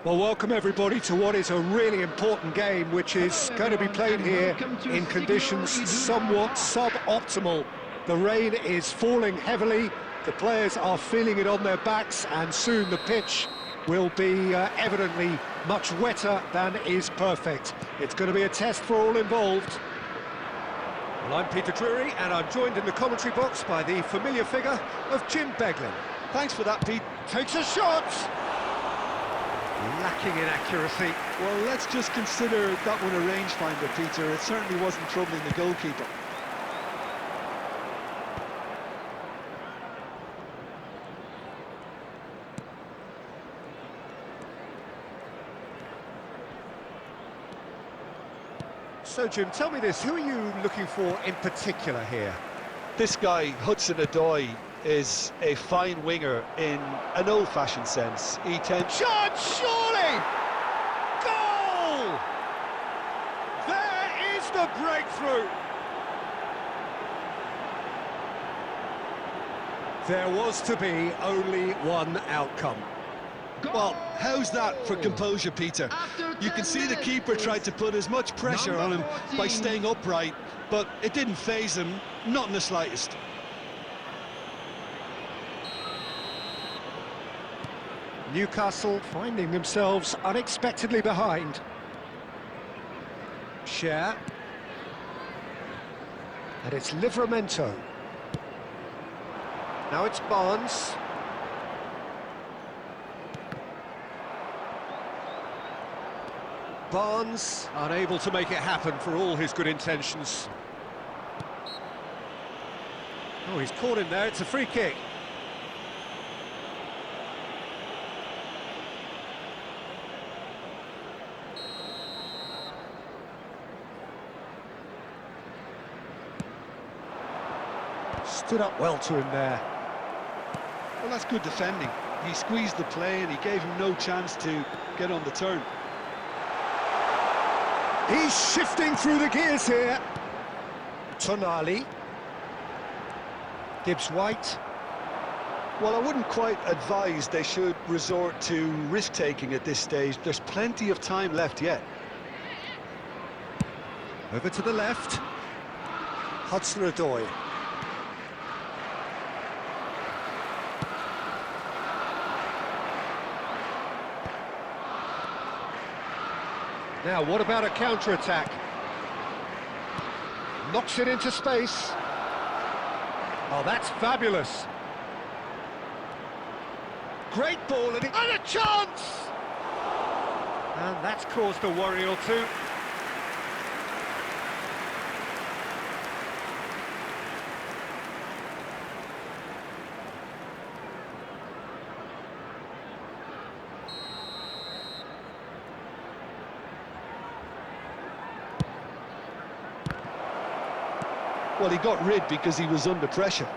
Well, welcome everybody to what is a really important game, which is going to be played here in conditions somewhat suboptimal. The rain is falling heavily, the players are feeling it on their backs, and soon the pitch will be evidently much wetter than is perfect. It's going to be a test for all involved. Well, I'm Peter Drury, and I'm joined in the commentary box by the familiar figure of Jim Beglin. Thanks for that, Pete. Takes a shot! Lacking in accuracy. Well, let's just consider that one a rangefinder, Peter. It certainly wasn't troubling the goalkeeper. So, Jim, tell me this, who are you looking for in particular here? This guy, Ndoye, is a fine winger in an old-fashioned sense. He tends... Shot, surely! Goal! There is the breakthrough! There was to be only one outcome. Well, how's that for composure, Peter? You can see the keeper tried to put as much pressure on him by staying upright, but it didn't faze him, not in the slightest. Newcastle finding themselves unexpectedly behind. Share. And it's Livramento. Now it's Barnes. Barnes unable to make it happen for all his good intentions. Oh, he's caught him there, it's a free kick. Stood up well to him there. Well, that's good defending. He squeezed the play and he gave him no chance to get on the turn. He's shifting through the gears here. Tonali. Gibbs-White. Well, I wouldn't quite advise they should resort to risk-taking at this stage. There's plenty of time left yet. Over to the left. Ndoye. Now, what about a counter-attack? Knocks it into space. Oh, that's fabulous. Great ball, and a chance! And that's caused a worry or two. Well, he got rid because he was under pressure.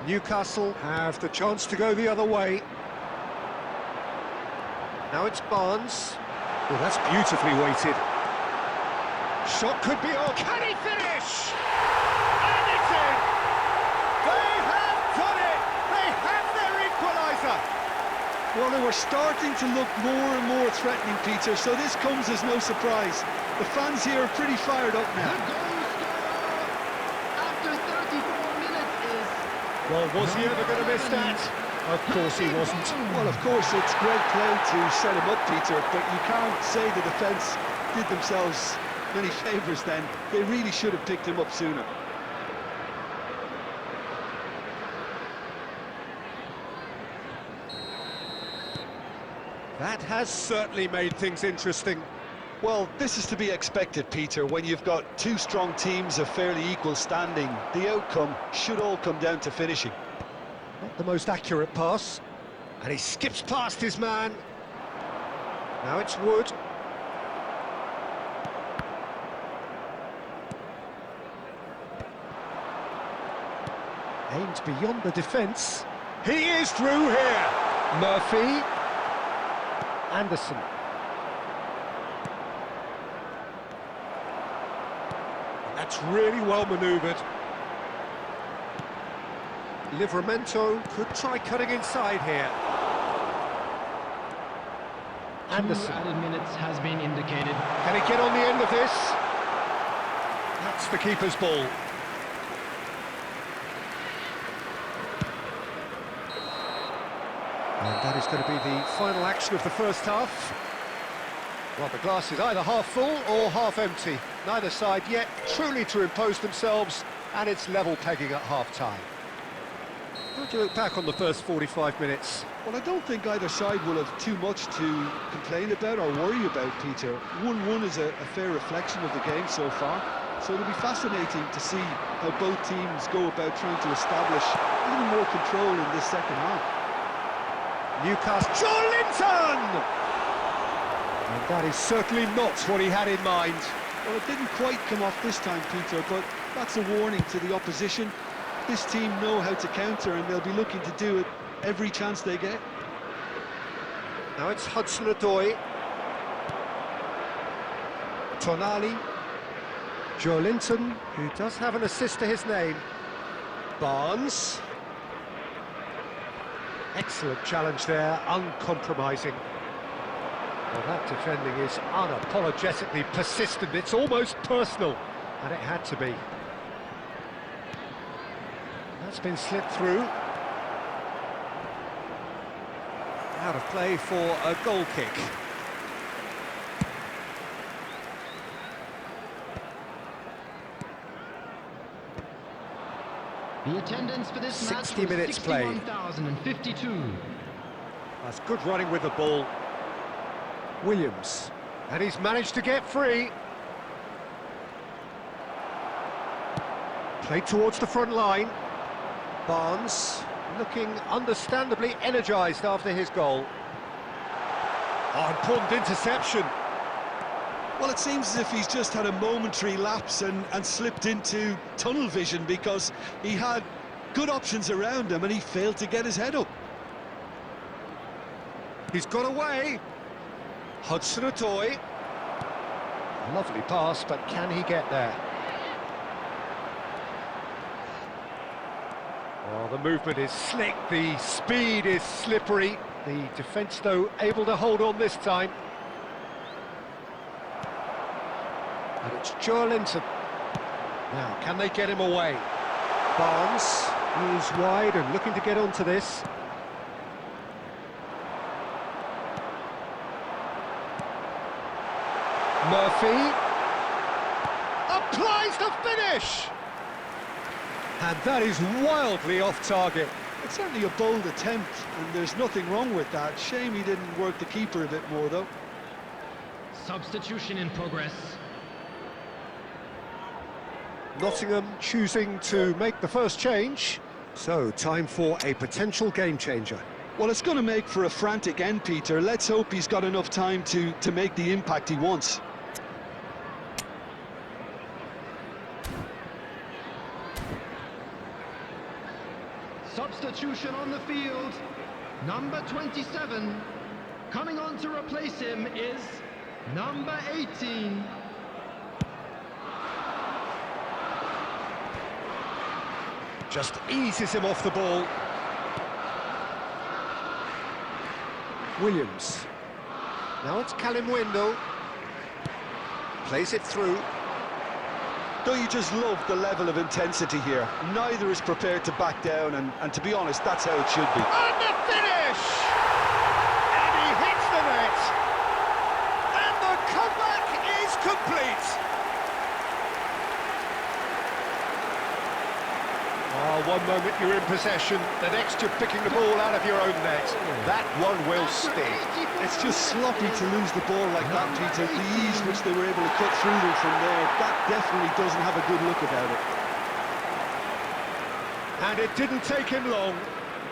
Newcastle have the chance to go the other way. Now it's Barnes. Oh, that's beautifully weighted. Shot could be on. Can he finish? And it's in! They have done it! They have their equaliser! Well, they were starting to look more and more threatening, Peter, so this comes as no surprise. The fans here are pretty fired up now. Well, was he ever going to miss that? Of course he wasn't. Well, of course, it's great play to set him up, Peter, but you can't say the defence did themselves many favours then. They really should have picked him up sooner. That has certainly made things interesting. Well, this is to be expected, Peter. When you've got two strong teams of fairly equal standing, the outcome should all come down to finishing. Not the most accurate pass, and he skips past his man. Now it's Wood. Aimed beyond the defence. He is through here. Murphy. Anderson. That's really well manoeuvred. Livramento could try cutting inside here. Anderson. 2 added minutes has been indicated. Can he get on the end of this? That's the keeper's ball. And that is going to be the final action of the first half. Well, the glass is either half full or half empty. Neither side yet truly to impose themselves, and it's level pegging at half-time. How do you look back on the first 45 minutes? Well, I don't think either side will have too much to complain about or worry about, Peter. 1-1 is a fair reflection of the game so far, so it'll be fascinating to see how both teams go about trying to establish a little more control in this second half. Newcastle, Joelinton! And that is certainly not what he had in mind. Well, it didn't quite come off this time, Peter, but that's a warning to the opposition. This team know how to counter, and they'll be looking to do it every chance they get. Now it's Ndoye. Konami. Joelinton, who does have an assist to his name. Barnes. Excellent challenge there, uncompromising. Well, that defending is unapologetically persistent. It's almost personal, and it had to be. That's been slipped through. Out of play for a goal kick. The attendance for this match 60 was minutes played. 61,052. That's good running with the ball. Williams, and he's managed to get free. Played towards the front line. Barnes looking understandably energised after his goal. Oh, important interception. Well, it seems as if he's just had a momentary lapse and slipped into tunnel vision, because he had good options around him and he failed to get his head up. He's got away. Ndoye. Lovely pass, but can he get there? Oh, the movement is slick, the speed is slippery. The defence, though, able to hold on this time. And it's Joelinton. Now, can they get him away? Barnes moves wide and looking to get onto this. Murphy applies the finish, and that is wildly off target. It's certainly a bold attempt, and there's nothing wrong with that. Shame he didn't work the keeper a bit more, though. Substitution in progress. Nottingham choosing to make the first change, so time for a potential game changer. Well, it's going to make for a frantic end, Peter. Let's hope he's got enough time to make the impact he wants. Substitution on the field. Number 27. Coming on to replace him is number 18. Just eases him off the ball. Williams. Now it's Callum Wendell. Plays it through. Don't you just love the level of intensity here? Neither is prepared to back down, and to be honest, that's how it should be. And the finish! And he hits the net! And the comeback is complete! Oh, one moment you're in possession, the next you're picking the ball out of your own net. That one will sting. It's just sloppy to lose the ball like that, Peter. The ease which they were able to cut through them from there, that definitely doesn't have a good look about it. And it didn't take him long.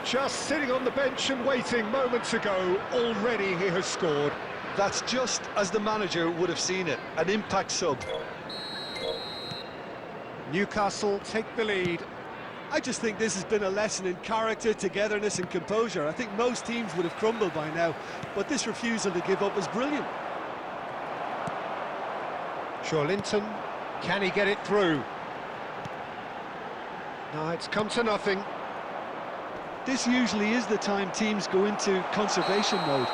Just sitting on the bench and waiting moments ago, already he has scored. That's just as the manager would have seen it, an impact sub. Newcastle take the lead. I just think this has been a lesson in character, togetherness and composure. I think most teams would have crumbled by now, but this refusal to give up was brilliant. Joelinton, can he get it through? No, it's come to nothing. This usually is the time teams go into conservation mode.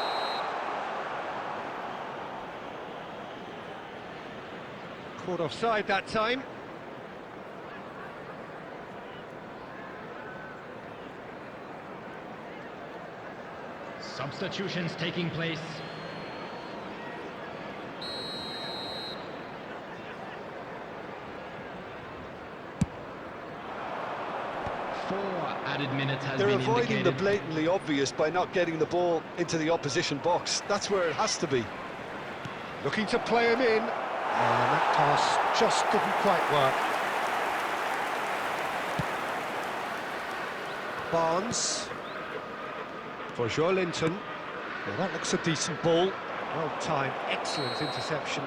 Not offside that time. Substitutions taking place. Four added minutes has They're been avoiding the indicated. blatantly obvious by not getting the ball into the opposition box. That's where it has to be. Looking to play him in. And that pass just didn't quite work. Barnes. For Joelinton. Well, that looks a decent ball. Well timed, excellent interception.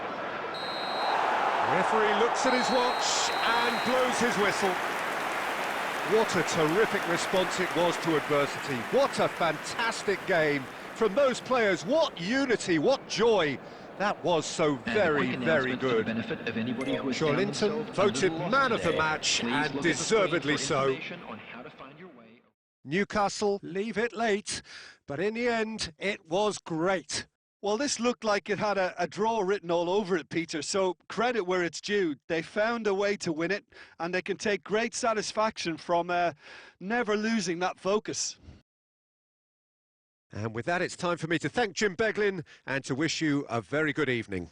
The referee looks at his watch and blows his whistle. What a terrific response it was to adversity. What a fantastic game from those players. What unity, what joy. That was so very, very good. Joelinton voted man of the match, and deservedly so. Newcastle leave it late, but in the end, it was great. Well, this looked like it had a draw written all over it, Peter, so credit where it's due. They found a way to win it, and they can take great satisfaction from never losing that focus. And with that, it's time for me to thank Jim Beglin and to wish you a very good evening.